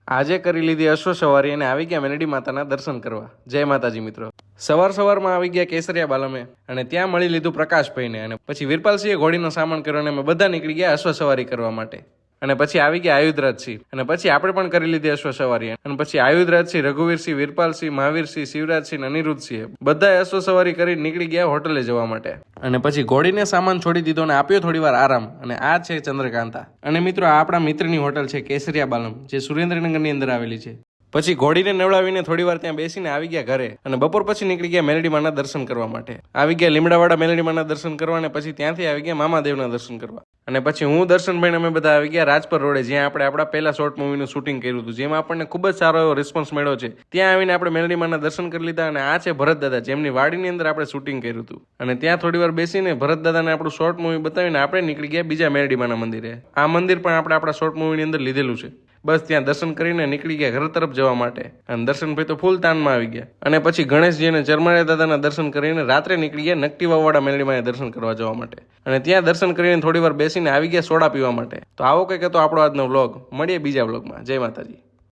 આજે કરી લીધી અશ્વ સવારી અને આવી ગયા મેલડી માતાના દર્શન કરવા. જય માતાજી મિત્રો. સવારમાં આવી ગયા કેસરિયા બાલમે અને ત્યાં મળી લીધું પ્રકાશભાઈને અને પછી વીરપાલસિંહે ઘોડીનો સામાન કર્યો અને અમે બધા નીકળી ગયા અશ્વ સવારી કરવા માટે. અને પછી આવી ગયા આયુધરાજસિંહ અને પછી આપણે પણ કરી લીધી અશ્વ સવારી અને પછી આયુધરાજસિંહ, રઘુવીરસિંહ, વીરપાલસિંહ, મહાવીરસિંહ, શિવરાજસિંહ, અનિરુદ્ધસિંહ બધાએ અશ્વ સવારી કરી નીકળી ગયા હોટલે જવા માટે. અને પછી ઘોડીને સામાન છોડી દીધો અને આપ્યો થોડી વાર આરામ. અને આ છે ચંદ્રકાંતા. અને મિત્રો આ આપણા મિત્રની હોટલ છે કેસરિયા બાલમ, જે સુરેન્દ્રનગરની અંદર આવેલી છે. પછી ઘોડીને નવડાવીને થોડી વાર ત્યાં બેસીને આવી ગયા ઘરે અને બપોર પછી નીકળી ગયા મેલડીમાના દર્શન કરવા માટે. આવી ગયા લીમડાવાળા મેલડીમાના દર્શન કરવા અને પછી ત્યાંથી આવી ગયા મામાદેવના દર્શન કરવા. અને પછી હું દર્શનભાઈ અમે બધા આવી ગયા રાજપર રોડે, જ્યાં આપણે આપણા પહેલા શોર્ટ મૂવીનું શૂટિંગ કર્યું હતું, જેમાં આપણને ખૂબ જ સારો એવો રિસ્પોન્સ મળ્યો છે. ત્યાં આવીને આપણે મેલડીમાના દર્શન કરી લીધા. અને આ છે ભરત દાદા, જેમની વાડીની અંદર આપણે શૂટિંગ કર્યું હતું. અને ત્યાં થોડી વાર બેસીને ભરત દાદાને આપણું શોર્ટ મૂવી બતાવીને આપણે નીકળી ગયા બીજા મેલડીમાના મંદિરે. આ મંદિર પણ આપણે આપણા શોર્ટ મૂવીની અંદર લીધેલું છે. બસ ત્યાં દર્શન કરીને નીકળી ગયા ઘર તરફ જવા માટે. અને દર્શનભાઈ તો ફૂલ તાનમાં આવી ગયા. અને પછી ગણેશજી અને ચરમાળિયા દાદાના દર્શન કરીને રાત્રે નીકળી ગયા નકટી વાવવાળા મેલડીમાં દર્શન કરવા જવા માટે. અને ત્યાં દર્શન કરીને થોડી વાર બેસીને આવી ગયા સોડા પીવા માટે. તો આવો કંઈક હતો આપણો આજનો વ્લોગ. મળીએ બીજા વ્લોગમાં. જય માતાજી.